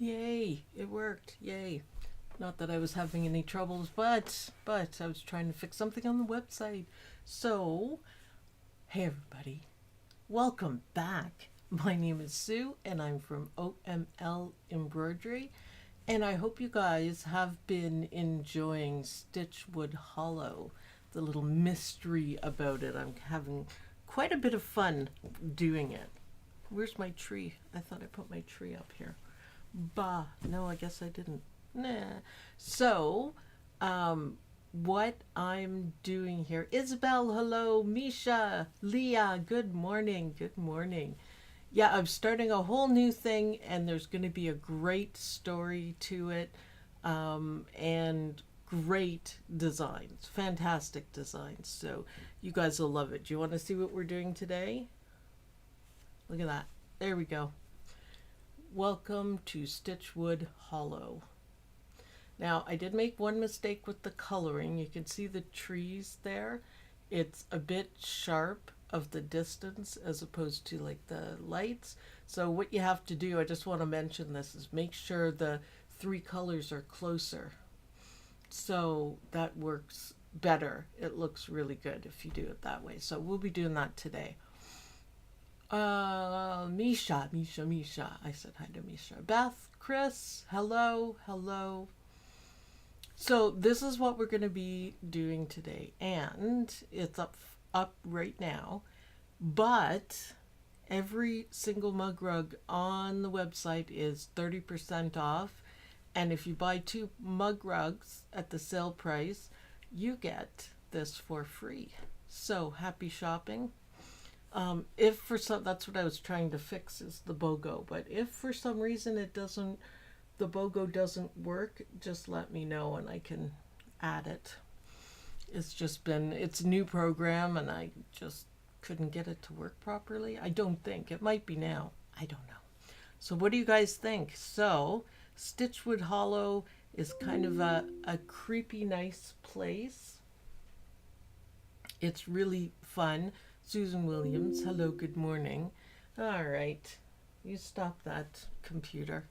Yay, it worked. Yay. Not that I was having any troubles, but I was trying to fix something on the website. So, hey everybody. Welcome back. My name is Sue and I'm from OML Embroidery, and I hope you guys have been enjoying Stitchwood Hollow. The little mystery about it. I'm having quite a bit of fun doing it. Where's my tree? I thought I put my tree up here. Bah, no, I guess I didn't. Nah. So, what I'm doing here, Isabel, hello, Misha, Leah, good morning, good morning. Yeah, I'm starting a whole new thing, and there's going to be a great story to it, and great designs, fantastic designs. So, you guys will love it. Do you want to see what we're doing today? Look at that. There we go. Welcome to Stitchwood Hollow. Now, I did make one mistake with the coloring. You can see the trees there. It's a bit sharp of the distance as opposed to like the lights. So what you have to do, I just want to mention this, is make sure the three colors are closer. So that works better. It looks really good if you do it that way. So we'll be doing that today. Misha. I said hi to Misha. Beth, Chris, hello. So this is what we're going to be doing today, and it's up right now. But every single mug rug on the website is 30% off, and if you buy 2 mug rugs at the sale price, you get this for free. So happy shopping. If for some, that's what I was trying to fix, is the BOGO. But if for some reason the BOGO doesn't work, just let me know and I can add it. It's a new program and I just couldn't get it to work properly. I don't think. It might be now. I don't know. So what do you guys think? So Stitchwood Hollow is kind of a creepy, nice place. It's really fun. Susan Williams, hello, good morning. All right, you stop that computer.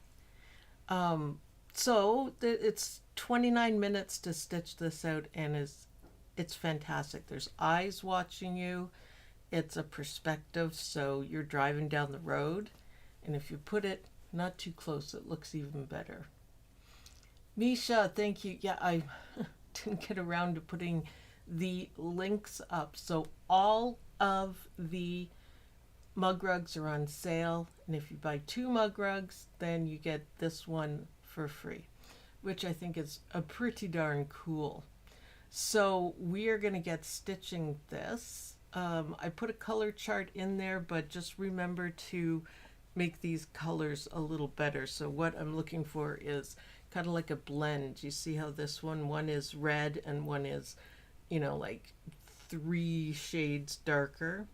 So it's 29 minutes to stitch this out, and it's fantastic. There's eyes watching you. It's a perspective, so you're driving down the road, and if you put it not too close, it looks even better. Misha, thank you. Yeah, I didn't get around to putting the links up. So all of the mug rugs are on sale, and if you buy 2 mug rugs, then you get this one for free, which I think is a pretty darn cool. So we are going to get stitching this. I put a color chart in there, but just remember to make these colors a little better. So what I'm looking for is kind of like a blend. You see how this one is red and one is, like 3 shades darker,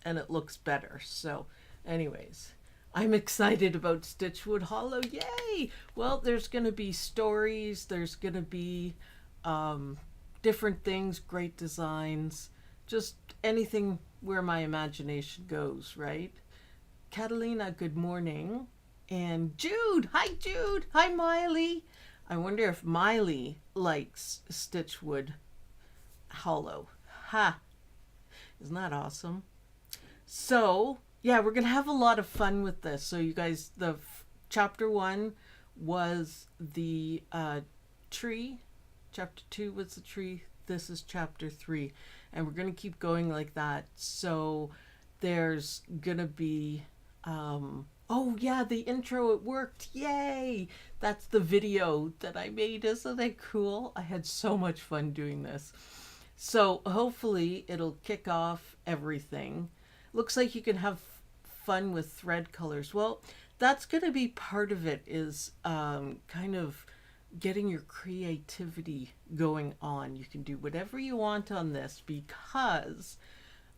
and it looks better. So anyways, I'm excited about Stitchwood Hollow. Yay! Well, there's going to be stories, there's going to be different things, great designs, just anything where my imagination goes, right? Catalina, good morning. And Jude, hi Miley. I wonder if Miley likes Stitchwood Hollow. Ha! Isn't that awesome? So, yeah, we're going to have a lot of fun with this. So, you guys, chapter 1 was the tree. Chapter 2 was the tree. This is chapter 3. And we're going to keep going like that. So, there's going to be... oh, yeah, the intro, it worked. Yay! That's the video that I made. Isn't that cool? I had so much fun doing this. So hopefully it'll kick off everything. Looks like you can have fun with thread colors. Well, that's going to be part of it, is kind of getting your creativity going on. You can do whatever you want on this, because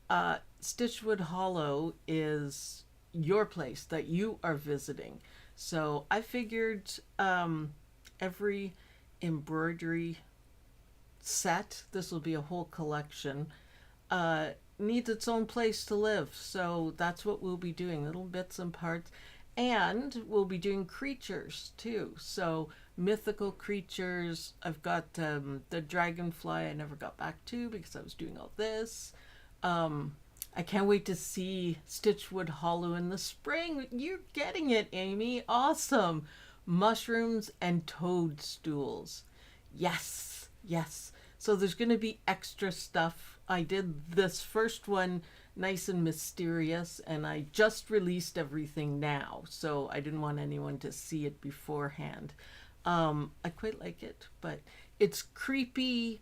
Stitchwood Hollow is your place that you are visiting. So I figured every embroidery set, this will be a whole collection, needs its own place to live. So that's what we'll be doing, little bits and parts. And we'll be doing creatures too. So mythical creatures. I've got the dragonfly I never got back to because I was doing all this. I can't wait to see Stitchwood Hollow in the spring. You're getting it, Amy. Awesome. Mushrooms and toadstools. Yes, yes. So there's going to be extra stuff. I did this first one nice and mysterious, and I just released everything now, so I didn't want anyone to see it beforehand. I quite like it, but it's creepy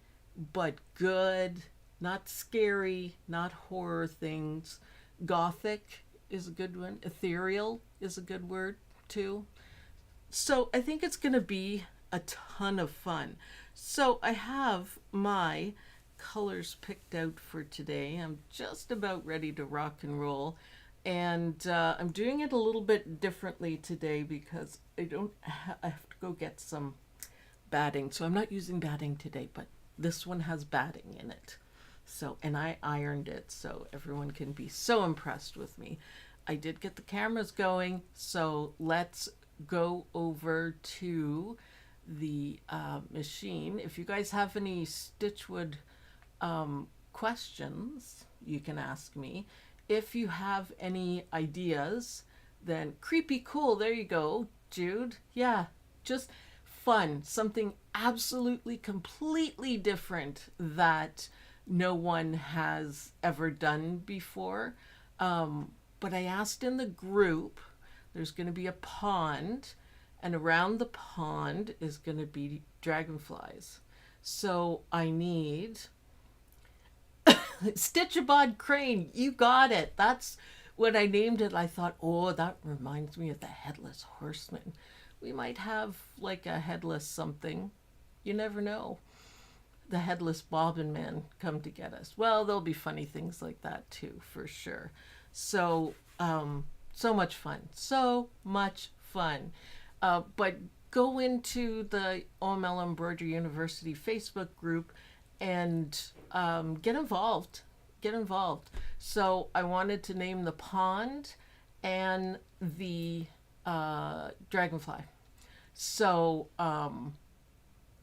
but good, not scary, not horror things. Gothic is a good one. Ethereal is a good word too. So I think it's going to be a ton of fun. So I have my colors picked out for today. I'm just about ready to rock and roll. And I'm doing it a little bit differently today because I have to go get some batting. So I'm not using batting today, but this one has batting in it. So, and I ironed it so everyone can be so impressed with me. I did get the cameras going, so let's go over to the machine. If you guys have any Stitchwood questions, you can ask me. If you have any ideas, then creepy cool, there you go, Jude. Yeah, just fun, something absolutely completely different that no one has ever done before. But I asked in the group, there's going to be a pond, and around the pond is going to be dragonflies. So I need Stitchabod Crane. You got it. That's when I named it. I thought, oh, that reminds me of the Headless Horseman. We might have like a headless something. You never know. The Headless Bobbin Man come to get us. Well, there'll be funny things like that too, for sure. So, so much fun. So much fun. But go into the OML Embroidery University Facebook group and get involved. Get involved. So I wanted to name the pond and the dragonfly. So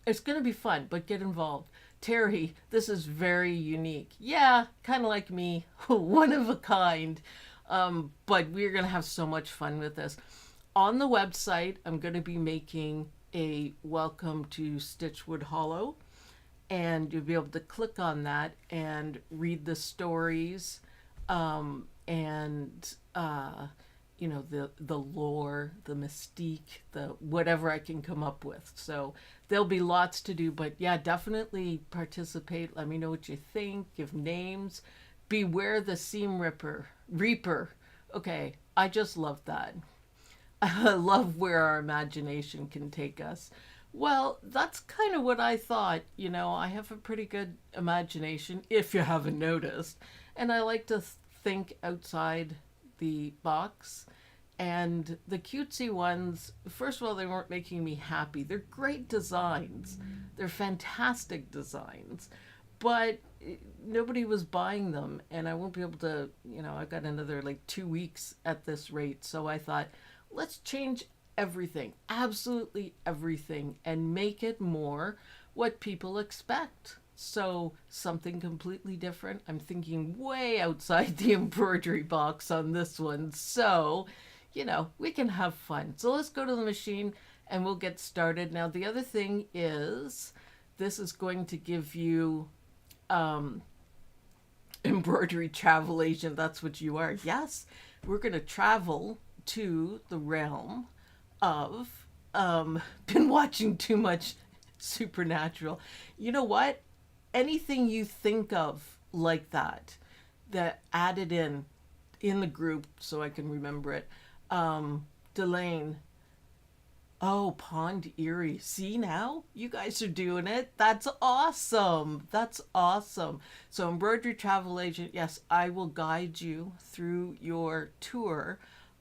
it's going to be fun, but get involved. Terry, this is very unique. Yeah, kind of like me, one of a kind. But we're going to have so much fun with this. On the website, I'm going to be making a welcome to Stitchwood Hollow, and you'll be able to click on that and read the stories, and you know, the lore, the mystique, the whatever I can come up with. So there'll be lots to do, but yeah, definitely participate. Let me know what you think. Give names. Beware the seam reaper. Okay, I just love that. I love where our imagination can take us. Well, that's kind of what I thought. You know, I have a pretty good imagination, if you haven't noticed. And I like to think outside the box. And the cutesy ones, first of all, they weren't making me happy. They're great designs. They're fantastic designs. But nobody was buying them. And I won't be able to, you know, I've got another like 2 weeks at this rate. So I thought, let's change everything, absolutely everything, and make it more what people expect. So something completely different. I'm thinking way outside the embroidery box on this one. So, you know, we can have fun. So let's go to the machine and we'll get started. Now, the other thing is this is going to give you embroidery travel agent. That's what you are. Yes, we're going to travel to the realm of been watching too much Supernatural. You know what? Anything you think of like that added in the group so I can remember it. Delane. Oh, Pond Erie. See now? You guys are doing it. That's awesome. That's awesome. So embroidery travel agent, yes, I will guide you through your tour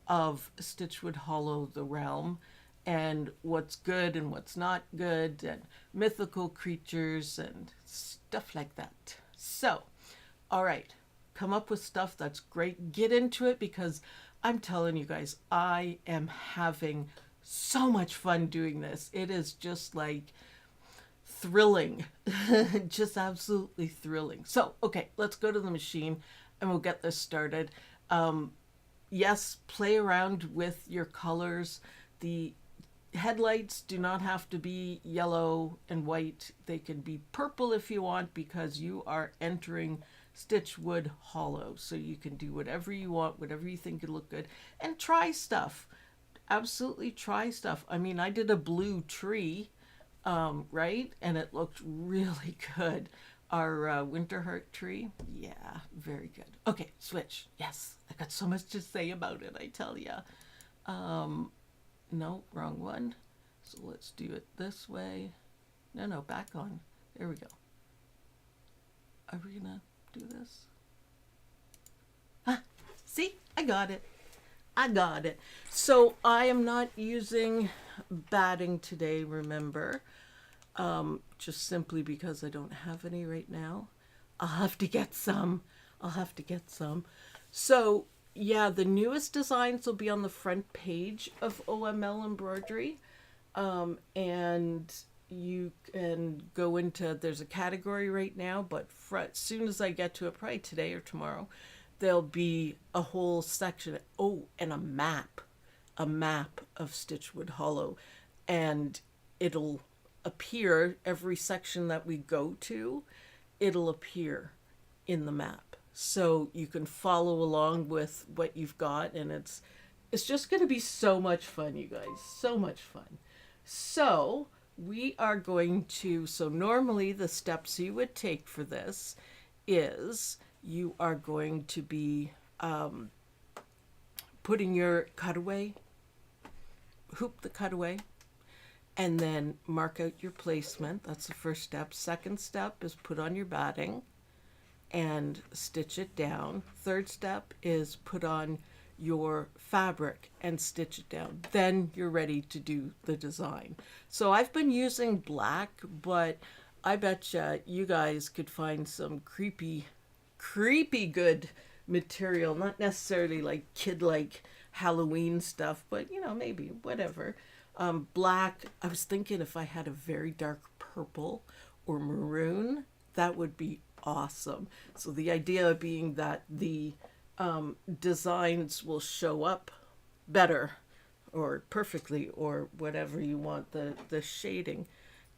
of Stitchwood Hollow, the realm, and what's good and what's not good, and mythical creatures and stuff like that. So, all right, come up with stuff that's great. Get into it because I'm telling you guys, I am having so much fun doing this. It is just like thrilling, just absolutely thrilling. So, okay, let's go to the machine and we'll get this started. Yes, play around with your colors. The headlights do not have to be yellow and white. They can be purple if you want, because you are entering Stitchwood Hollow. So you can do whatever you want, whatever you think would look good, and try stuff. Absolutely try stuff. I mean, I did a blue tree, right? And it looked really good. Our winter heart tree. Yeah, very good. Okay, switch. Yes, I got so much to say about it, I tell ya. No, wrong one. So let's do it this way. No, back on. There we go. Are we gonna do this? Ah, see, I got it. I got it. So I am not using batting today, remember. Just simply because I don't have any right now. I'll have to get some. So yeah, the newest designs will be on the front page of OML Embroidery. And you can go into, there's a category right now, but as soon as I get to it, probably today or tomorrow, there'll be a whole section. Oh, and a map of Stitchwood Hollow. And it'll appear, every section that we go to, it'll appear in the map. So you can follow along with what you've got, and it's just going to be so much fun, you guys. So much fun. So we are going to, so normally the steps you would take for this is you are going to be putting your cutaway, hoop the cutaway, and then mark out your placement. That's the first step. Second step is put on your batting and stitch it down. Third step is put on your fabric and stitch it down. Then you're ready to do the design. So I've been using black, but I bet you guys could find some creepy good material, not necessarily like kid-like Halloween stuff, but you know, maybe whatever. Black, I was thinking if I had a very dark purple or maroon, that would be awesome. So the idea being that the designs will show up better or perfectly or whatever you want, the shading.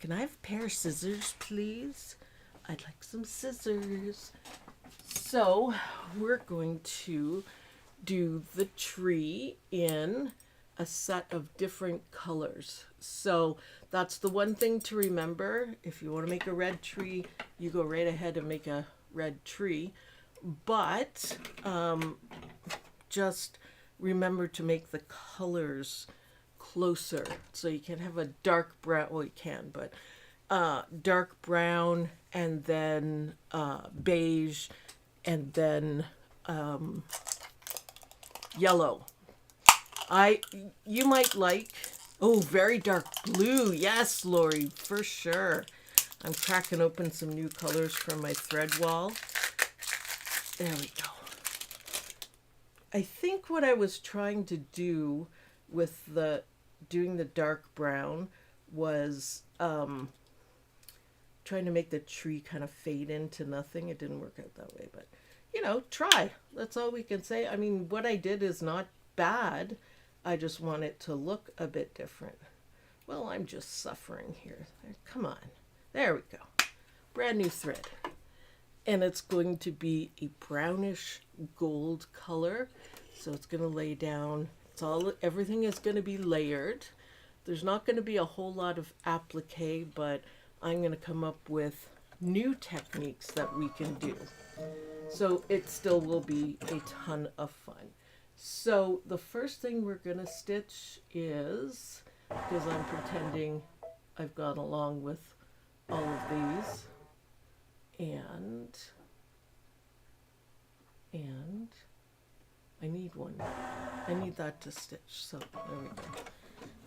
Can I have a pair of scissors, please? I'd like some scissors. So we're going to do the tree in a set of different colors. So that's the one thing to remember. If you want to make a red tree, you go right ahead and make a red tree. But just remember to make the colors closer. So you can have a dark brown, well you can, but dark brown and then beige and then yellow. You might like, oh, very dark blue. Yes, Lori, for sure. I'm cracking open some new colors from my thread wall. There we go. I think what I was trying to do with doing the dark brown was trying to make the tree kind of fade into nothing. It didn't work out that way, but you know, try. That's all we can say. I mean, what I did is not bad. I just want it to look a bit different. Well, I'm just suffering here. Come on. There we go. Brand new thread. And it's going to be a brownish gold color. So it's going to lay down. Everything is going to be layered. There's not going to be a whole lot of applique, but I'm going to come up with new techniques that we can do. So it still will be a ton of fun. So the first thing we're going to stitch is, because I'm pretending I've gone along with all of these, and I need one. I need that to stitch. So there we go.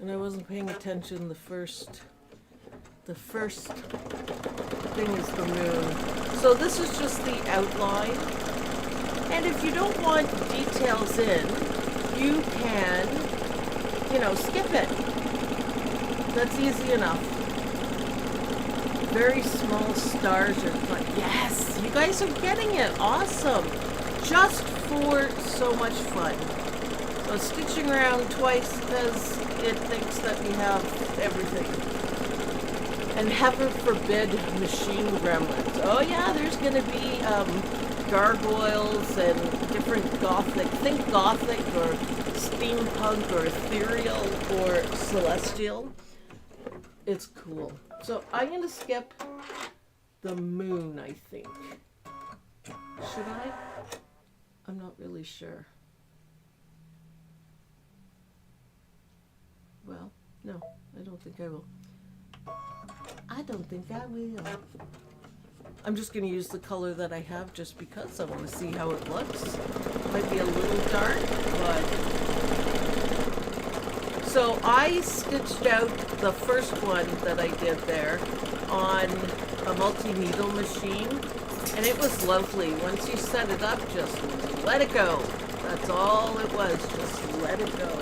And I wasn't paying attention. The first thing is the moon. So this is just the outline. And if you don't want details in, you can, you know, skip it. That's easy enough. Very small stars are fun. Yes, you guys are getting it. Awesome. Just for so much fun. So stitching around twice because it thinks that we have everything. And heaven forbid machine gremlins. Oh yeah, there's going to be gargoyles and different gothic. Think gothic or steampunk or ethereal or celestial. It's cool. So I'm going to skip the moon, I think. Should I? I'm not really sure. Well, no, I don't think I will. I don't think I will. I'm just going to use the color that I have just because I want to see how it looks. Might be a little dark, but... So I stitched out the first one that I did there on a multi-needle machine, and it was lovely. Once you set it up, just let it go. That's all it was, just let it go.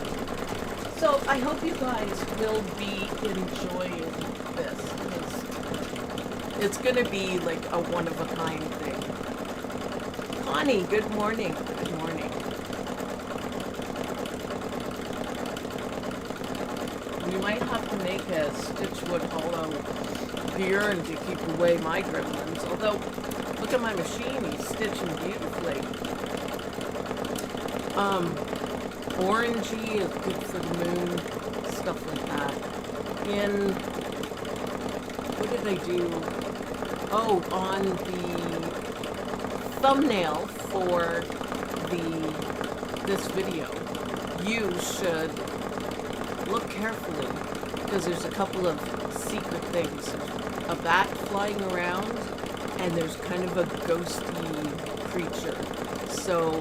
So I hope you guys will be enjoying this. It's going to be like a one-of-a-kind thing. Connie, good morning. Good morning. We might have to make a Stitchwood hollow here to keep away my gremlins. Although, look at my machine, he's stitching beautifully. Orangey is good for the moon, stuff like that. What did I do? Oh, on the thumbnail for this video, you should look carefully because there's a couple of secret things. A bat flying around, and there's kind of a ghosty creature. So,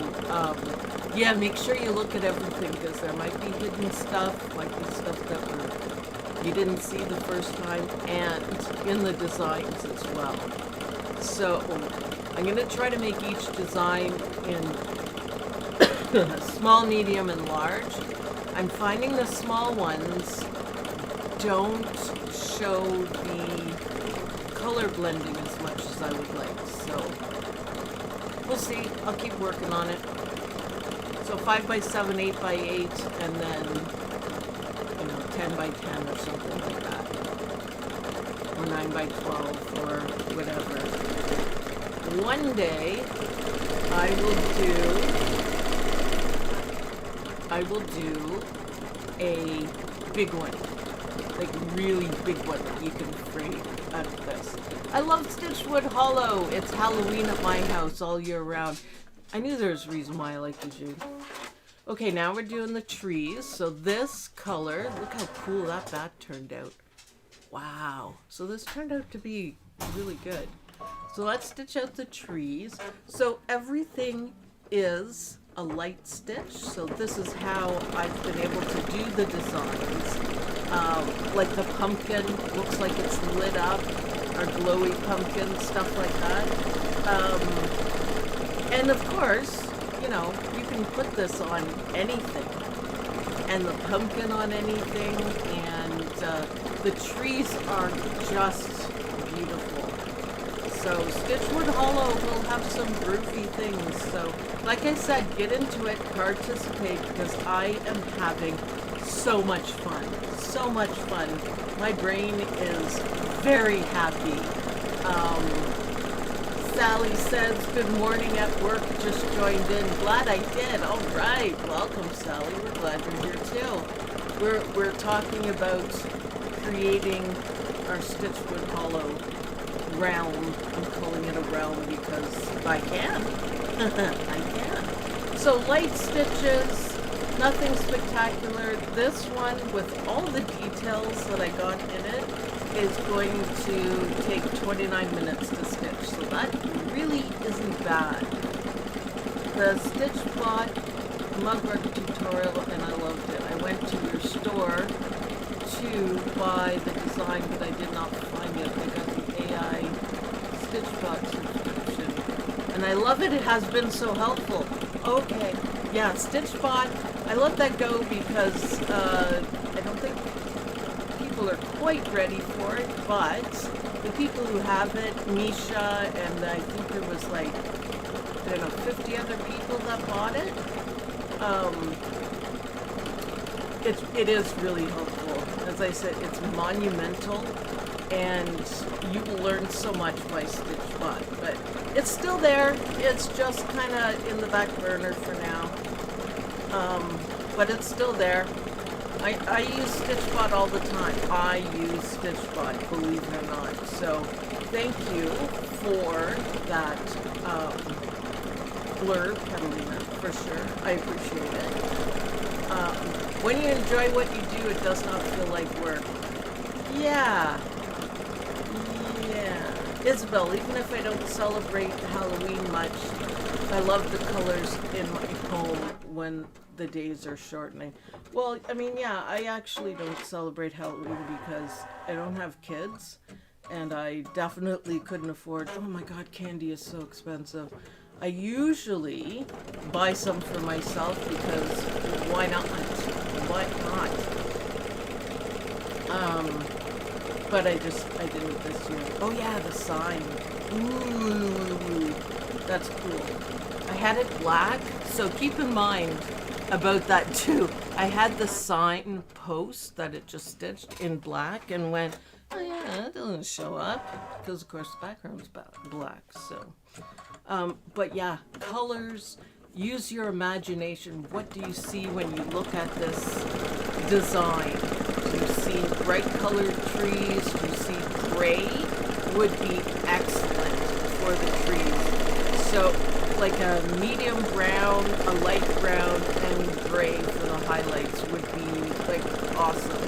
yeah, make sure you look at everything because there might be hidden stuff, might be stuff that you didn't see the first time, and in the designs as well. So, I'm going to try to make each design in small, medium, and large. I'm finding the small ones don't show the color blending as much as I would like, so we'll see. I'll keep working on it. So 5x7, 8x8, and then, 10x10 or something like that. Or 9x12 or whatever. One day, I will do a big one. Like really big one that you can frame out of this. I love Stitchwood Hollow. It's Halloween at my house all year round. I knew there was a reason why I like the June. Okay, now we're doing the trees. So this color, look how cool that bat turned out. Wow. So this turned out to be really good. So let's stitch out the trees. So everything is a light stitch. So this is how I've been able to do the designs. Like the pumpkin looks like it's lit up, or glowy pumpkin, stuff like that. And of course, you can put this on anything, and the pumpkin on anything, and the trees are just beautiful. So Stitchwood Hollow will have some groovy things. So like I said, get into it, participate, because I am having so much fun. So much fun. My brain is very happy. Sally says, good morning at work, just joined in. Glad I did. All right. Welcome, Sally. We're glad you're here too. We're talking about creating our Stitchwood Hollow realm. I'm calling it a realm because I can. I can. So light stitches. Nothing spectacular. This one, with all the details that I got in it, is going to take 29 minutes to stitch. So that really isn't bad. The Stitchbot mugwork tutorial, and I loved it. I went to your store to buy the design, but I did not find it. I got the AI Stitchbot subscription. And I love it. It has been so helpful. Okay. Yeah, Stitchbot I let that go because I don't think people are quite ready for it, but the people who have it, Misha, and I think there was like, I don't know, 50 other people that bought it. It is really helpful. As I said, it's monumental, and you will learn so much by Stitchwood. But it's still there. It's just kind of in the back burner for now. But it's still there. I use Stitchwood all the time. I use Stitchwood, believe it or not. So thank you for that blurb, Catalina, for sure. I appreciate it. When you enjoy what you do, it does not feel like work. Yeah. Yeah. Isabel, even if I don't celebrate Halloween much, I love the colors in my home when the days are shortening. Well, I mean, yeah, I actually don't celebrate Halloween because I don't have kids, and I definitely couldn't afford, oh my god, candy is so expensive. I usually buy some for myself because why not? Why not? But I didn't this year. Oh yeah, the sign. Ooh, that's cool. I had it black, so keep in mind about that too. I had the sign post that it just stitched in black and went, oh yeah, it doesn't show up because of course the background's black, so. But yeah, colors, use your imagination. What do you see when you look at this design? Do you see bright colored trees? Do you see gray? Would be excellent for the trees. So like a medium brown, a light brown, and gray for the highlights would be like awesome.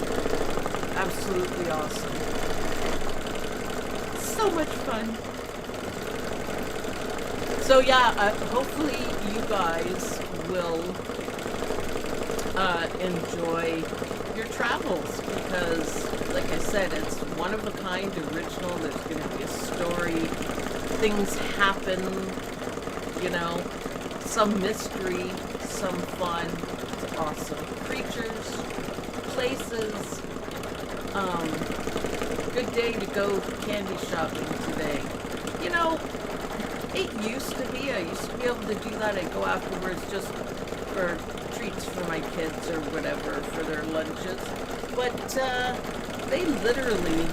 Absolutely awesome. So much fun. So yeah, hopefully you guys will enjoy your travels because, like I said, it's one of a kind, original. There's going to be a story. Things happen, you know, some mystery, some fun. It's awesome. Creatures, places. Good day to go candy shopping today. You know, it used to be. I used to be able to do that. I'd go afterwards just for treats for my kids or whatever for their lunches. But they literally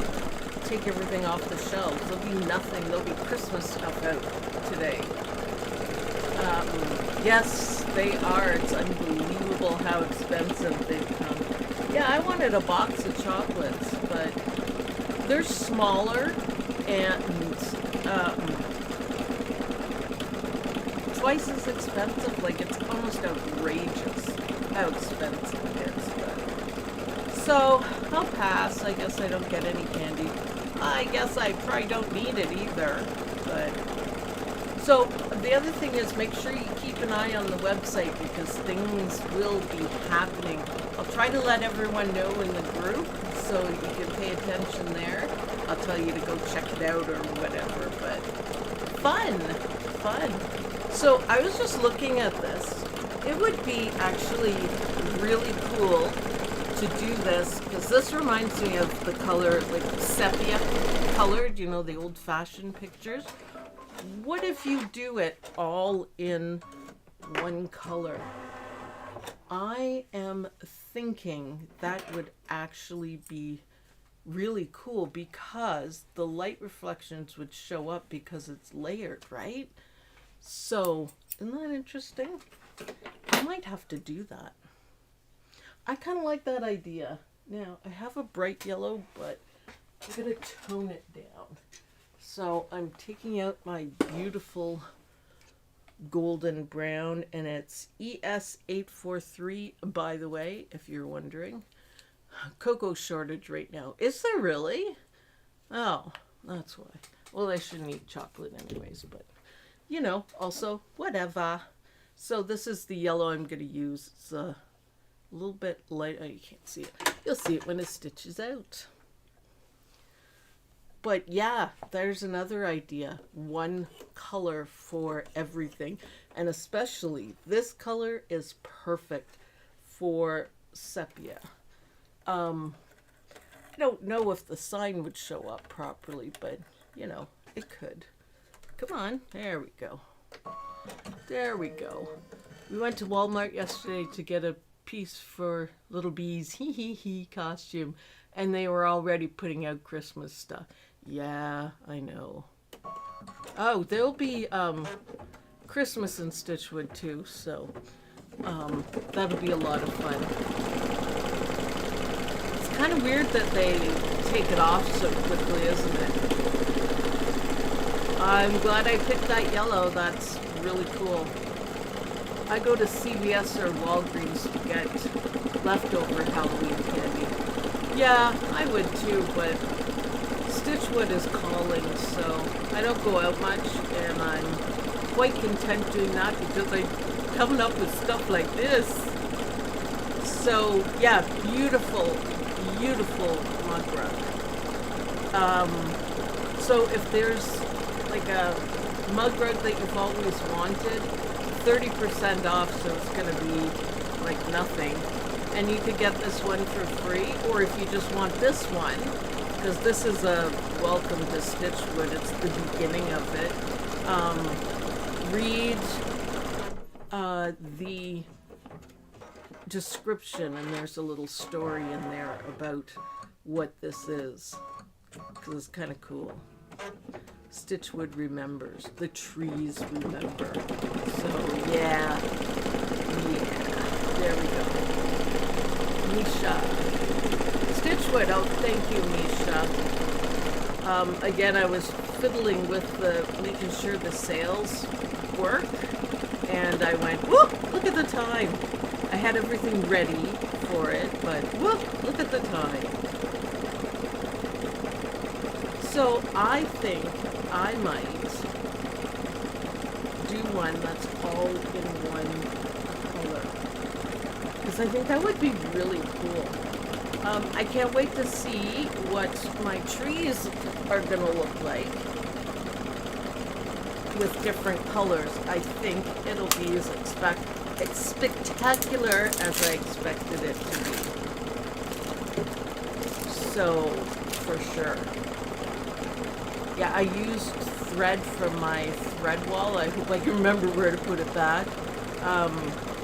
take everything off the shelves. There'll be nothing. There'll be Christmas stuff out today. Yes, they are. It's unbelievable how expensive they've become. Yeah, I wanted a box of chocolates, but they're smaller and twice as expensive. Like, it's almost outrageous how expensive it is. But. So I'll pass. I guess I don't get any candy. I guess I probably don't need it either. But so the other thing is, make sure you keep an eye on the website because things will be happening. I'll try to let everyone know in the group so you can pay attention there. I'll tell you to go check it out or whatever. But fun. So I was just looking at this. It would be actually really cool to do this because this reminds me of the color, like sepia colored, you know, the old-fashioned pictures. What if you do it all in one color? I am thinking that would actually be really cool because the light reflections would show up because it's layered, right? So, isn't that interesting? I might have to do that. I kind of like that idea. Now, I have a bright yellow, but I'm going to tone it down. So, I'm taking out my beautiful golden brown, and it's ES843, by the way, if you're wondering. Cocoa shortage right now. Is there really? Oh, that's why. Well, I shouldn't eat chocolate anyways, but, you know, also, whatever. So this is the yellow I'm going to use. It's a little bit light. Oh, you can't see it. You'll see it when it stitches out. But yeah, there's another idea. One color for everything. And especially this color is perfect for sepia. I don't know if the sign would show up properly, but you know, it could. Come on, there we go. There we go. We went to Walmart yesterday to get a piece for Little Bee's hee costume, and they were already putting out Christmas stuff. Yeah, I know. Oh, there'll be Christmas in Stitchwood too, so that'll be a lot of fun. It's kind of weird that they take it off so quickly, isn't it? I'm glad I picked that yellow. That's really cool. I go to CVS or Walgreens to get leftover Halloween candy. Yeah, I would too, but Stitchwood is calling, so I don't go out much, and I'm quite content doing that because I'm coming up with stuff like this. So yeah, beautiful, beautiful mug rug. So if there's like a mug rug that you've always wanted, 30% off, so it's going to be like nothing. And you could get this one for free, or if you just want this one, because this is a welcome to Stitchwood, it's the beginning of it. Read the description, and there's a little story in there about what this is, because it's kind of cool. Stitchwood remembers. The trees remember. So, yeah. There we go. Misha. Stitchwood. Oh, thank you, Misha. Again, I was fiddling with making sure the sails work. And I went, whoop, look at the time. I had everything ready for it, but whoop, look at the time. So I think I might do one that's all in one color, because I think that would be really cool. I can't wait to see what my trees are going to look like with different colors. I think it'll be as spectacular as I expected it to be. So, for sure. Yeah, I used thread from my thread wall. I hope I can remember where to put it back.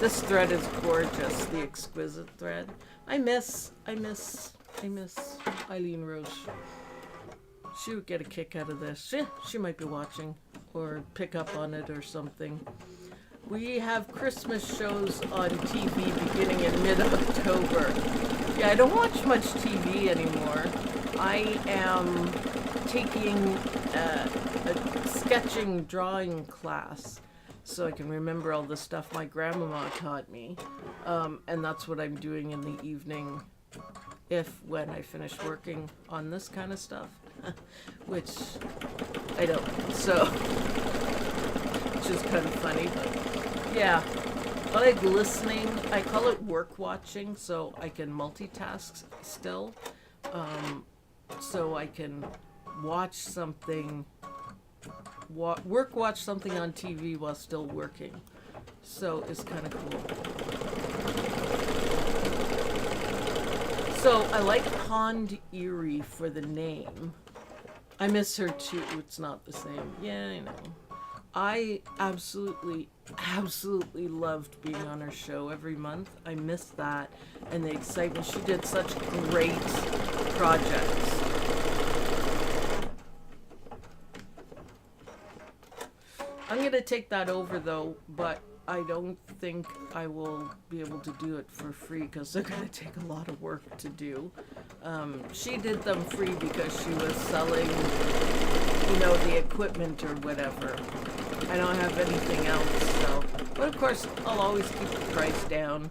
This thread is gorgeous, the exquisite thread. I miss Eileen Roche. She would get a kick out of this. She might be watching or pick up on it or something. We have Christmas shows on TV beginning in mid-October. Yeah, I don't watch much TV anymore. I am taking a sketching drawing class so I can remember all the stuff my grandmama taught me, and that's what I'm doing in the evening when I finish working on this kind of stuff, which I don't, so which is kind of funny, but yeah. I like listening. I call it work watching, so I can multitask still, so I can watch something, watch something on TV while still working. So it's kind of cool. So I like Pond Erie for the name. I miss her too. It's not the same. Yeah, I know. I absolutely loved being on her show every month. I missed that and the excitement. She did such great projects. I'm going to take that over though, but I don't think I will be able to do it for free because they're going to take a lot of work to do. She did them free because she was selling, the equipment or whatever. I don't have anything else, so. But of course, I'll always keep the price down.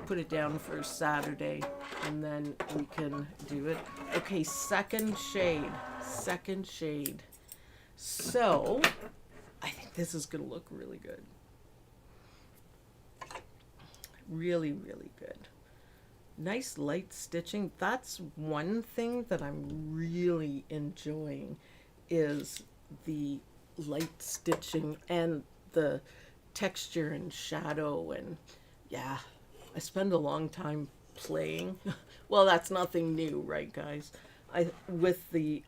Put it down for Saturday, and then we can do it. Okay, second shade. So, I think this is going to look really good. Really, really good. Nice light stitching. That's one thing that I'm really enjoying is the light stitching and the texture and shadow, and yeah, I spend a long time playing. Well, that's nothing new, right, guys? With the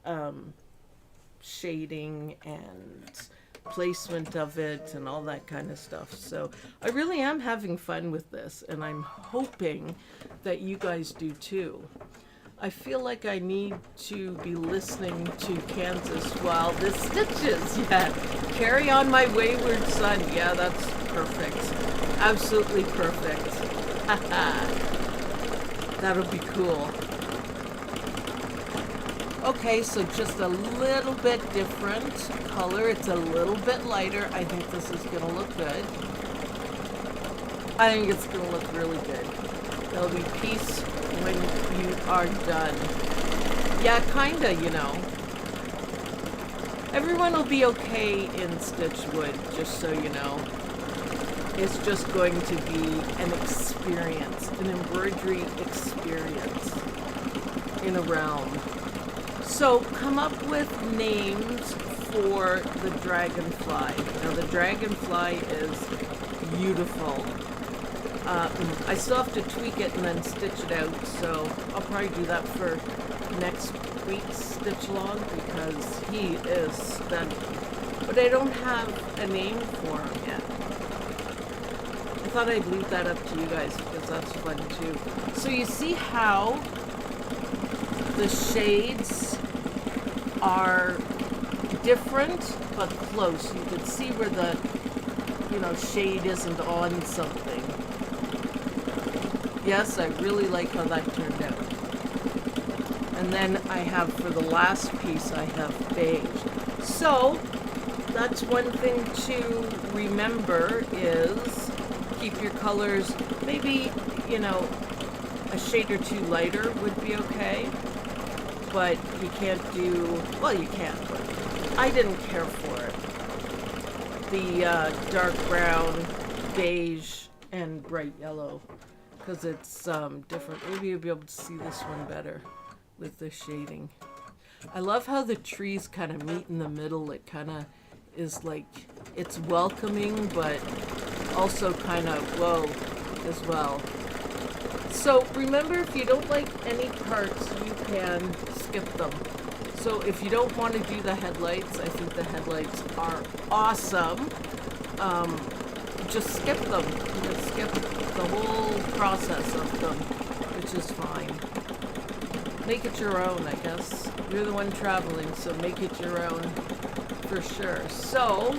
shading and placement of it and all that kind of stuff. So I really am having fun with this, and I'm hoping that you guys do too. I feel like I need to be listening to Kansas while this stitches. Yeah, carry on my wayward son. Yeah, that's perfect. Absolutely perfect. That'll be cool. Okay, so just a little bit different color. It's a little bit lighter. I think this is gonna look good. I think it's gonna look really good. There'll be peace when you are done. Yeah, kinda, you know. Everyone will be okay in Stitchwood, just so you know. It's just going to be an experience, an embroidery experience in a realm. So come up with names for the dragonfly. Now the dragonfly is beautiful. I still have to tweak it and then stitch it out, so I'll probably do that for next week's stitch log because he is stunning. But I don't have a name for him yet. I thought I'd leave that up to you guys because that's fun too. So you see how the shades are different but close. You can see where the, you know, shade isn't on something. Yes, I really like how that turned out. And then I have, for the last piece, I have beige. So that's one thing to remember is keep your colors, maybe, you know, a shade or two lighter would be okay. But you can't do, well, you can, but I didn't care for it. The dark brown, beige, and bright yellow, because it's different. Maybe you'll be able to see this one better with the shading. I love how the trees kind of meet in the middle. It kind of is like, it's welcoming, but also kind of, whoa, as well. So remember, if you don't like any parts, you can skip them. So if you don't want to do the headlights, I think the headlights are awesome. Just skip them. You can skip the whole process of them, which is fine. Make it your own, I guess. You're the one traveling, so make it your own for sure. So,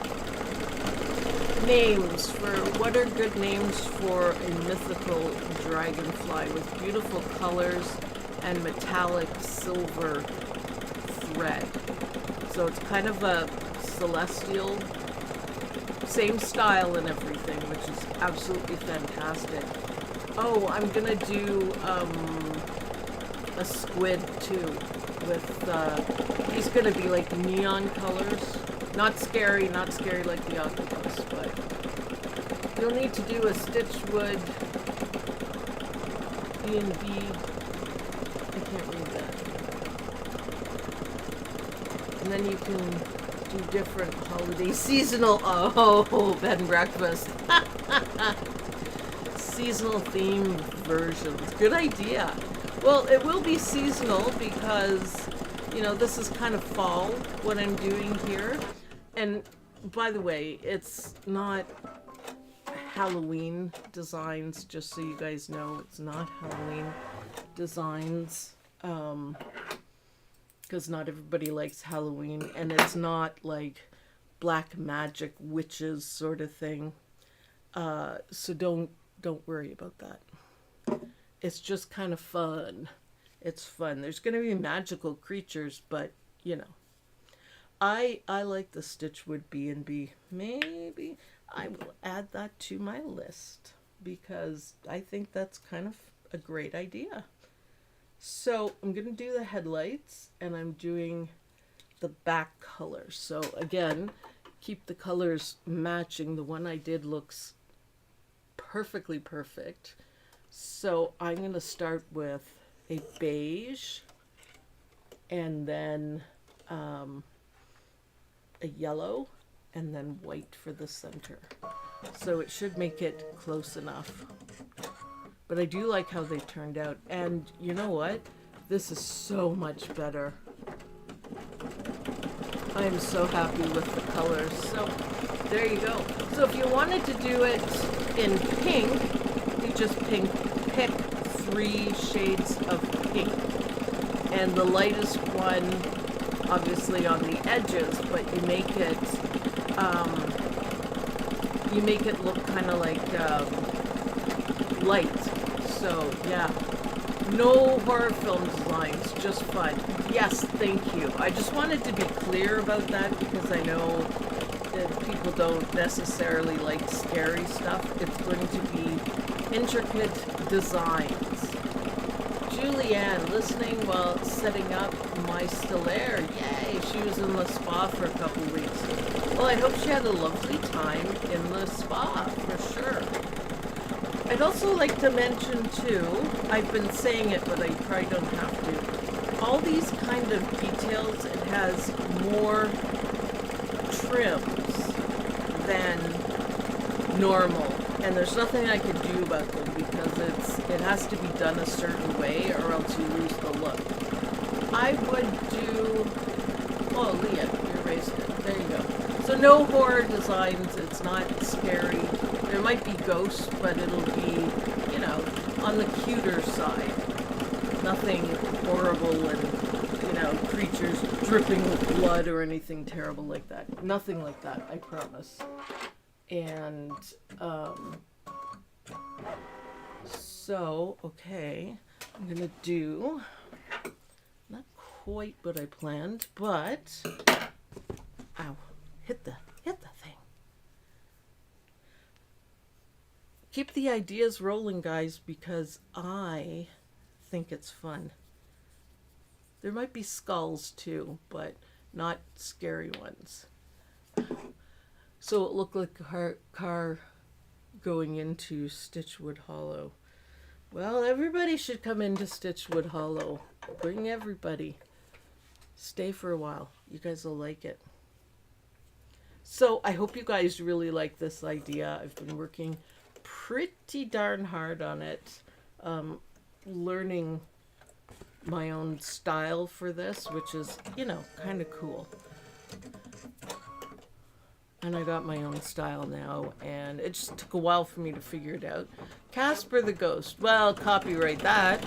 names for, what are good names for a mythical dragonfly with beautiful colors and metallic silver thread. So it's kind of a celestial, same style and everything, which is absolutely fantastic. Oh, I'm gonna do a squid too with he's gonna be like neon colors. Not scary like the octopus, but you'll need to do a Stitchwood B&B. I can't read that. And then you can do different holiday seasonal, oh, bed and breakfast. Seasonal theme versions. Good idea. Well, it will be seasonal because, you know, this is kind of fall, what I'm doing here. And by the way, it's not Halloween designs, just so you guys know, it's not Halloween designs, because not everybody likes Halloween, and it's not like black magic witches sort of thing. So don't worry about that. It's just kind of fun. It's fun. There's going to be magical creatures, but you know. I like the Stitchwood B&B. Maybe I will add that to my list because I think that's kind of a great idea. So I'm going to do the headlights and I'm doing the back color. So again, keep the colors matching. The one I did looks perfectly perfect. So I'm going to start with a beige and then a yellow and then white for the center. So it should make it close enough But I do like how they turned out. And you know what? This is so much better. I am so happy with the colors. So there you go. So if you wanted to do it in pink, you just pick 3 shades of pink. And the lightest one, obviously on the edges, but you make it look kind of like light. So yeah, no horror film designs, just fun. Yes, thank you. I just wanted to be clear about that because I know that people don't necessarily like scary stuff. It's going to be intricate designs. Julianne, listening while setting up my Stellaire. Yay, she was in the spa for a couple weeks. Well, I hope she had a lovely time in the spa, for sure. I'd also like to mention too, I've been saying it, but I probably don't have to. All these kind of details, it has more trims than normal. And there's nothing I can do about them because it has to be done a certain way or else you lose the look. I would do, oh Leah, you erased it. There you go. So no horror designs, it's not scary. There might be ghosts, but it'll be, you know, on the cuter side. Nothing horrible and, you know, creatures dripping with blood or anything terrible like that. Nothing like that, I promise. And, so, okay, I'm gonna do, not quite what I planned, but, ow, hit the thing. Keep the ideas rolling, guys, because I think it's fun. There might be skulls too, but not scary ones. So it looked like a car going into Stitchwood Hollow. Well, everybody should come into Stitchwood Hollow. Bring everybody. Stay for a while. You guys will like it. So I hope you guys really like this idea. I've been working pretty darn hard on it. Learning my own style for this, which is, you know, kind of cool. And I got my own style now, and it just took a while for me to figure it out. Casper the Ghost. Well, copyright that.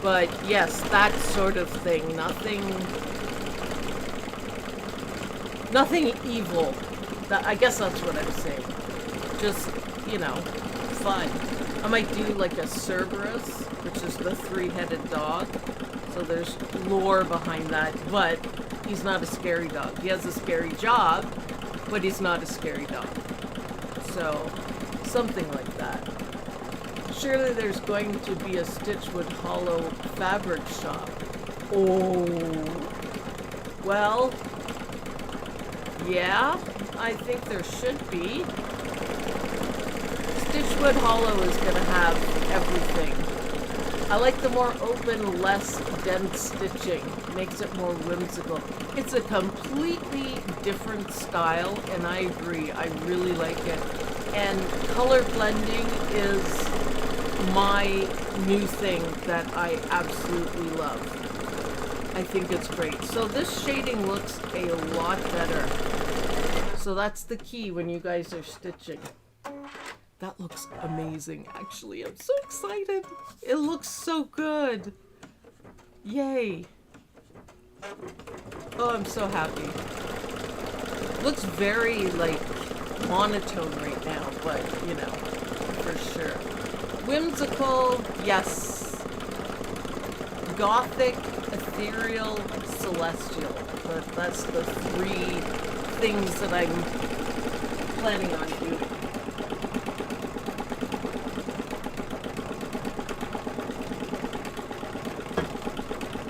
But yes, that sort of thing. Nothing evil. I guess that's what I'm saying. Just, you know, fun. I might do like a Cerberus, which is the 3-headed dog. So there's lore behind that, but he's not a scary dog. He has a scary job, but he's not a scary dog. So, something like that. Surely there's going to be a Stitchwood Hollow fabric shop. Oh. Well, yeah, I think there should be. Stitchwood Hollow is going to have everything. I like the more open, less dense stitching. Makes it more whimsical. It's a completely different style, and I agree. I really like it. And color blending is my new thing that I absolutely love. I think it's great. So this shading looks a lot better. So that's the key when you guys are stitching. That looks amazing, actually. I'm so excited. It looks so good. Yay. Oh, I'm so happy. Looks very, like, monotone right now, but, you know, for sure. Whimsical, yes. Gothic, ethereal, celestial. But that's the 3 things that I'm planning on doing.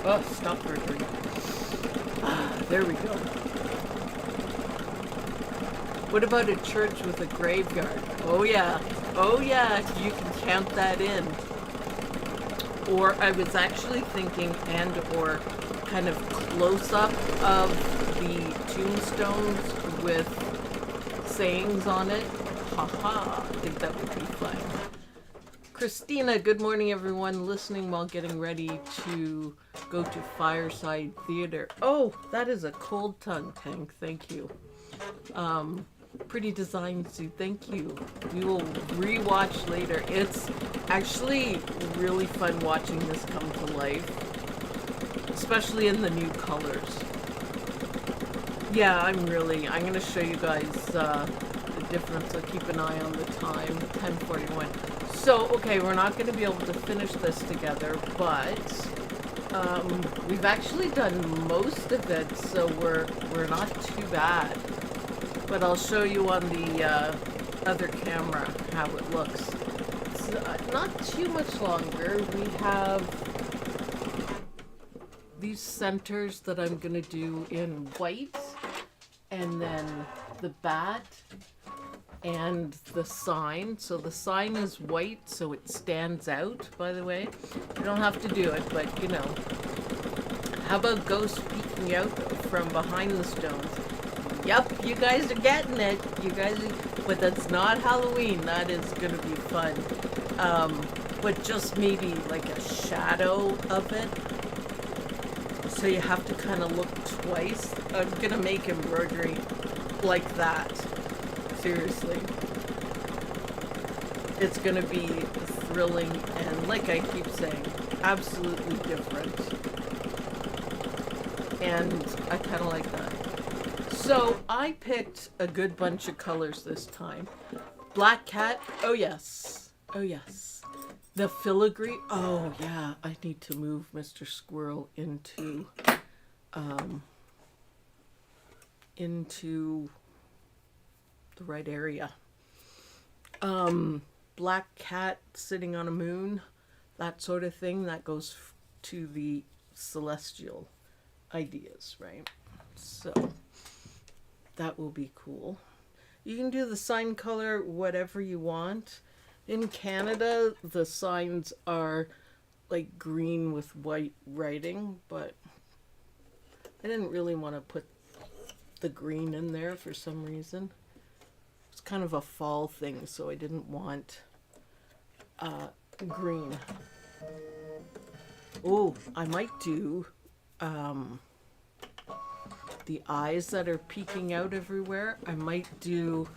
Oh, stop recording. There we go. What about a church with a graveyard? Oh yeah. Oh yeah, you can count that in. Or I was actually thinking or kind of close-up of the tombstones with sayings on it. Haha, I think that would be fun. Christina, good morning everyone, listening while getting ready to go to Fireside Theater. Oh, that is a cold tongue tank, thank you. Pretty design, Sue, thank you. We will re-watch later. It's actually really fun watching this come to life, especially in the new colors. Yeah, I'm going to show you guys the difference. I'll keep an eye on the time, 10:41. So, okay, we're not going to be able to finish this together, but we've actually done most of it, so we're not too bad. But I'll show you on the other camera how it looks. It's not too much longer. We have these centers that I'm going to do in white, and then the bat and the sign. So the sign is white, so it stands out, by the way. You don't have to do it, but you know. How about ghosts peeking out from behind the stones? Yep, you guys are getting it. You guys are, but that's not Halloween. That is going to be fun. But just maybe like a shadow of it. So you have to kind of look twice. I'm going to make embroidery like that. Seriously. It's going to be thrilling and, like I keep saying, absolutely different. And I kind of like that. So I picked a good bunch of colors this time. Black cat. Oh, yes. Oh, yes. The filigree. Oh, yeah. I need to move Mr. Squirrel into the right area. Black cat sitting on a moon, that sort of thing, that goes to the celestial ideas, right? So that will be cool. You can do the sign color whatever you want. In Canada, the signs are like green with white writing, but I didn't really want to put the green in there for some reason. It's kind of a fall thing, so I didn't want green. Oh, I might do the eyes that are peeking out everywhere. I might do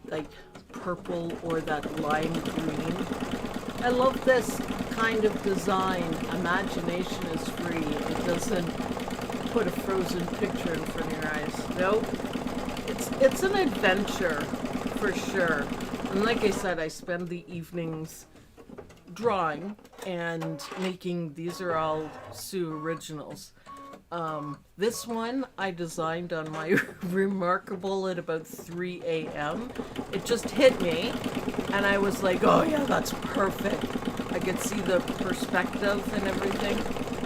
like purple or that lime green. I love this kind of design. Imagination is free. It doesn't put a frozen picture in front of your eyes. Nope. It's an adventure for sure. And like I said, I spend the evenings drawing and making. These are all Sue originals. This one I designed on my Remarkable at about 3 a.m. It just hit me and I was like, oh yeah, that's perfect. I could see the perspective and everything.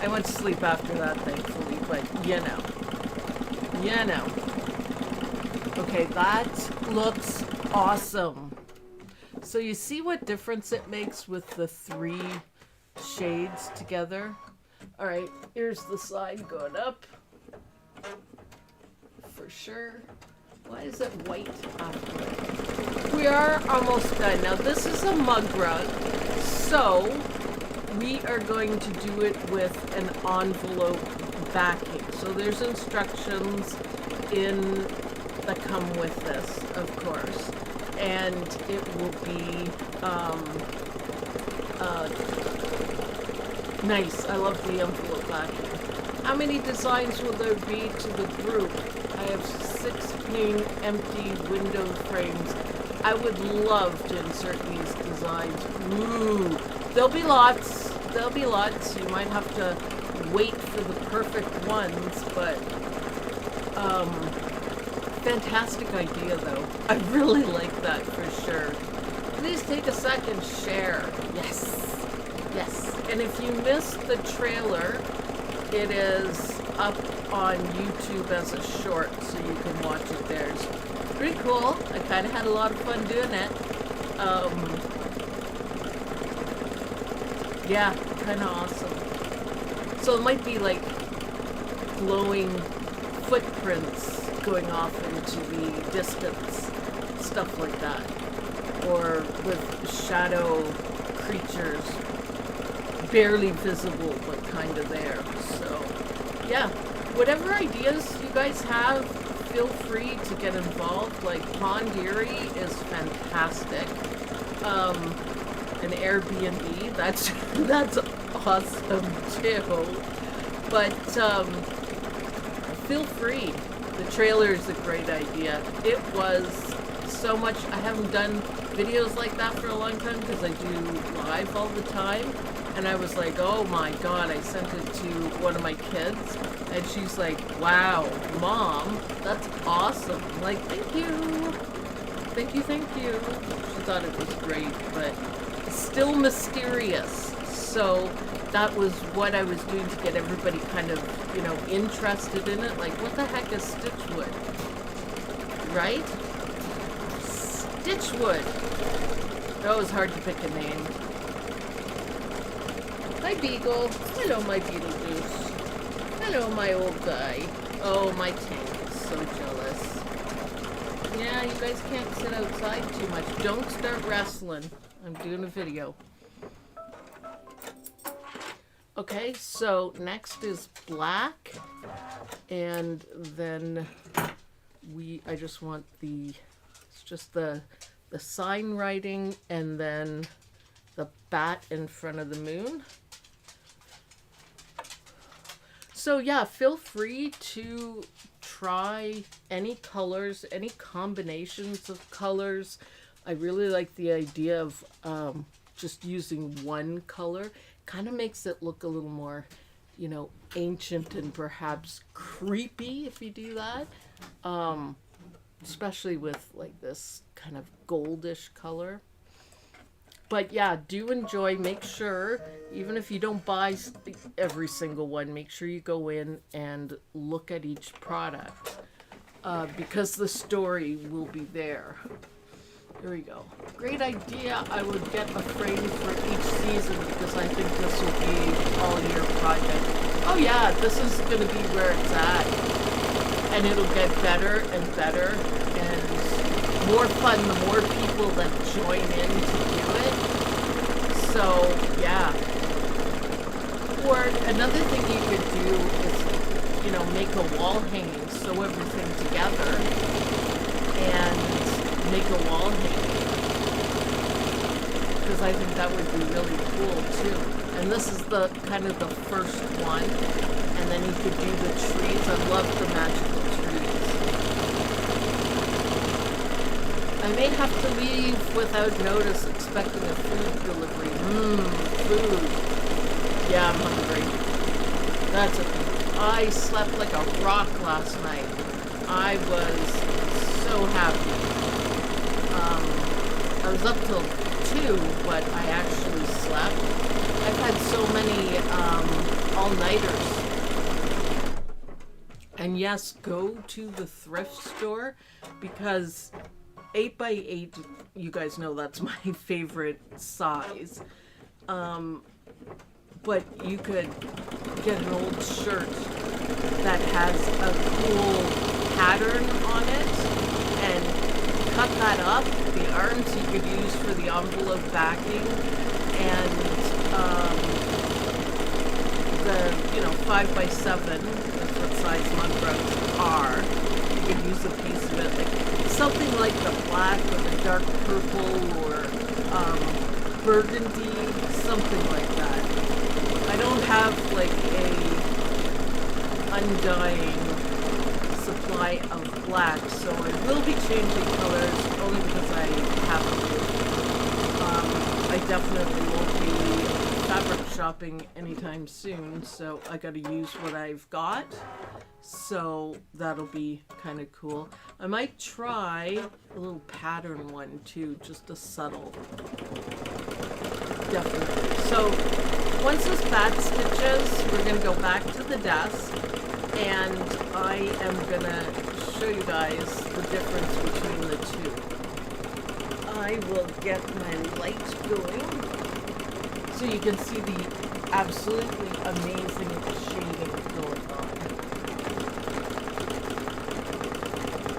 I went to sleep after that, thankfully, but you know. Okay, that looks awesome. So you see what difference it makes with the 3 shades together? All right, here's the side going up. For sure. Why is it white after it? We are almost done. Now this is a mug rug, so we are going to do it with an envelope backing. So there's instructions that come with this, of course, and it will be nice. I love the envelope backing. How many designs will there be to the group? I have 16 empty window frames. I would love to insert these designs. Ooh, there'll be lots. There'll be lots. You might have to wait for the perfect ones, but fantastic idea though. I really like that for sure. Please take a second, share. Yes. Yes. And if you missed the trailer, it is up on YouTube as a short, so you can watch it there. It's pretty cool. I kind of had a lot of fun doing it. Yeah, kind of awesome. So it might be like glowing footprints going off into the distance, stuff like that. Or with shadow creatures barely visible but kind of there. So yeah, whatever ideas you guys have, feel free to get involved. Like Pond Erie is fantastic. An Airbnb, that's awesome too. But feel free. The trailer is a great idea. It was so much. I haven't done videos like that for a long time because I do live all the time. And I was like, oh my God, I sent it to one of my kids. And she's like, wow, Mom, that's awesome. I'm like, thank you. Thank you, thank you. She thought it was great, but still mysterious. So that was what I was doing to get everybody kind of, you know, interested in it. Like, what the heck is Stitchwood? Right? Stitchwood. That was hard to pick a name. Hi, Beagle. Hello, my Beetlejuice. Hello, my old guy. Oh, my tank is so jealous. Yeah, you guys can't sit outside too much. Don't start wrestling. I'm doing a video. Okay, so next is black. And then I just want it's just the sign writing and then the bat in front of the moon. So yeah, feel free to try any colors, any combinations of colors. I really like the idea of just using one color. Kind of makes it look a little more, you know, ancient and perhaps creepy if you do that. Especially with like this kind of goldish color. But yeah, do enjoy. Make sure, even if you don't buy every single one, make sure you go in and look at each product because the story will be there. Here we go. Great idea. I would get a frame for each season because I think this will be all year project. Oh yeah, this is going to be where it's at. And it'll get better and better and more fun the more people that join in to do it. So yeah. Or another thing you could do is, you know, make a wall hanging, sew everything together and make a wall hanging. Because I think that would be really cool too. And this is the kind of the first one. And then you could do the trees. I love the magical trees. I may have to leave without notice expecting a food delivery. Food. Yeah, I'm hungry. I slept like a rock last night. I was so happy. I was up till 2, but I actually slept. I've had so many all-nighters. And yes, go to the thrift store because 8x8, you guys know that's my favorite size. But you could get an old shirt that has a cool pattern on it and cut that up. The arms you could use for the envelope backing and the 5x7, that's what size mug rugs are. You could use a piece of it, like something like the black or the dark purple or burgundy, something like that. I don't have like a undying supply of black, so I will be changing colors only because I have to. I definitely won't be fabric shopping anytime soon, so I gotta use what I've got. So that'll be kind of cool. I might try a little pattern one too, just a subtle. Definitely. So once this bat stitches, we're gonna go back to the desk and I am gonna show you guys the difference between the two. I will get my light going so you can see the absolutely amazing shading going on.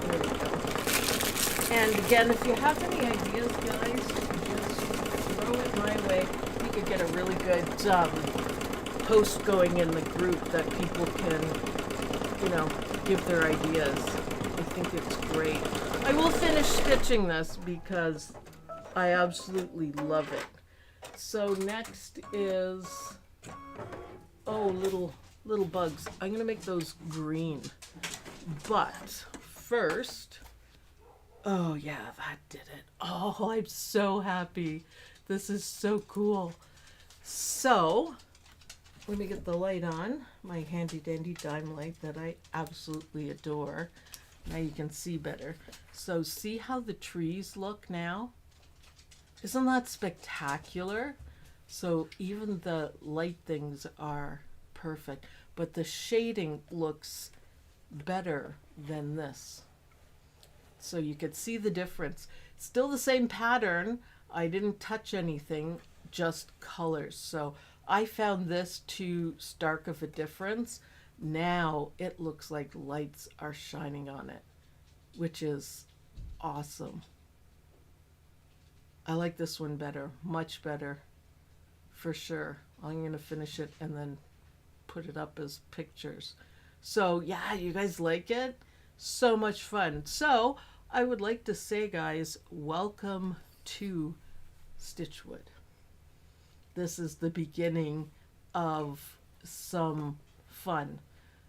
There we go. And again, if you have any ideas, guys, just throw it my my way, you could get a really good post going in the group that people can, you know, give their ideas. I think it's great. I will finish stitching this because I absolutely love it. So next is, oh, little bugs. I'm going to make those green. But first, oh yeah, that did it. Oh, I'm so happy. This is so cool. So, let me get the light on. My handy dandy dime light that I absolutely adore. Now you can see better. So see how the trees look now? Isn't that spectacular? So even the light things are perfect, but the shading looks better than this. So you could see the difference. Still the same pattern. I didn't touch anything, just colors. So I found this too stark of a difference. Now it looks like lights are shining on it, which is awesome. I like this one better, much better, for sure. I'm going to finish it and then put it up as pictures. So yeah, you guys like it? So much fun. So I would like to say, guys, welcome to Stitchwood. This is the beginning of some fun,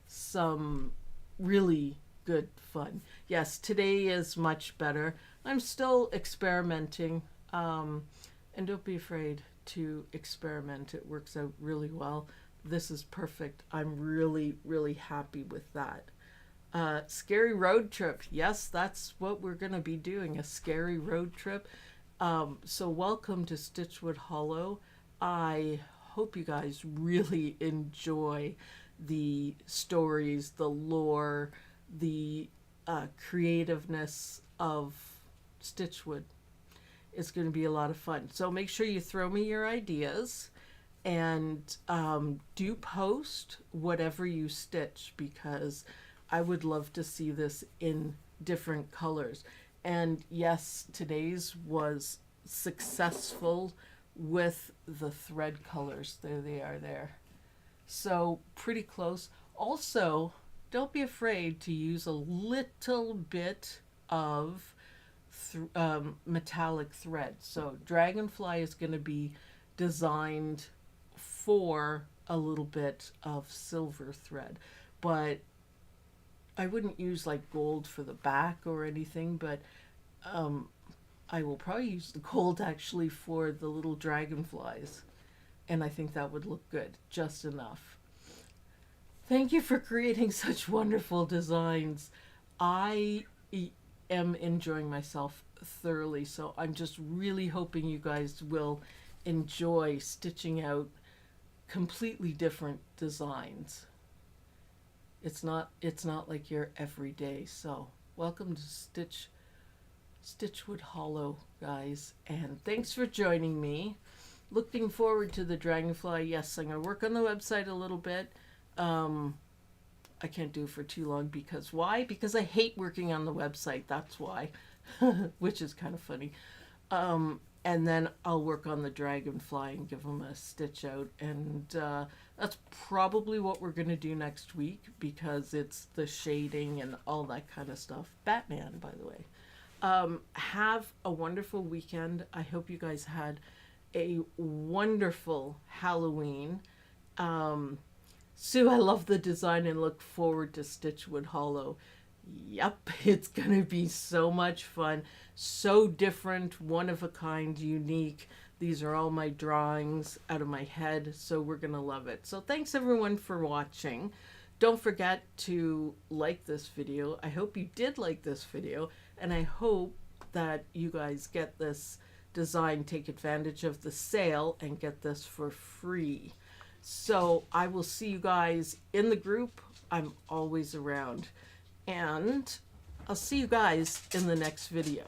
some really good fun. Yes, today is much better. I'm still experimenting, and don't be afraid to experiment. It works out really well. This is perfect. I'm really, really happy with that. Scary road trip. Yes, that's what we're going to be doing, a scary road trip. So welcome to Stitchwood Hollow. I hope you guys really enjoy the stories, the lore, the creativeness of Stitchwood. It's going to be a lot of fun. So make sure you throw me your ideas, and do post whatever you stitch, because I would love to see this in different colors. And yes, today's was successful with the thread colors. There they are there. So pretty close. Also, don't be afraid to use a little bit of metallic thread. So Dragonfly is going to be designed for a little bit of silver thread, but I wouldn't use like gold for the back or anything, but I will probably use the gold actually for the little dragonflies, and I think that would look good, just enough. Thank you for creating such wonderful designs. I am enjoying myself thoroughly, so I'm just really hoping you guys will enjoy stitching out completely different designs. It's not like your everyday. So welcome to Stitchwood Hollow, guys, and thanks for joining me. Looking forward to the dragonfly. Yes, I'm gonna work on the website a little bit. I can't do it for too long because why? Because I hate working on the website. That's why, which is kind of funny. And then I'll work on the dragonfly and give them a stitch out. And that's probably what we're going to do next week, because it's the shading and all that kind of stuff. Batman, by the way. Have a wonderful weekend. I hope you guys had a wonderful Halloween. Sue, I love the design and look forward to Stitchwood Hollow. Yep, it's going to be so much fun. So different, one of a kind, unique. These are all my drawings out of my head, so we're going to love it. So thanks everyone for watching. Don't forget to like this video. I hope you did like this video, and I hope that you guys get this design, take advantage of the sale, and get this for free. So I will see you guys in the group. I'm always around. And I'll see you guys in the next video.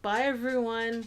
Bye, everyone.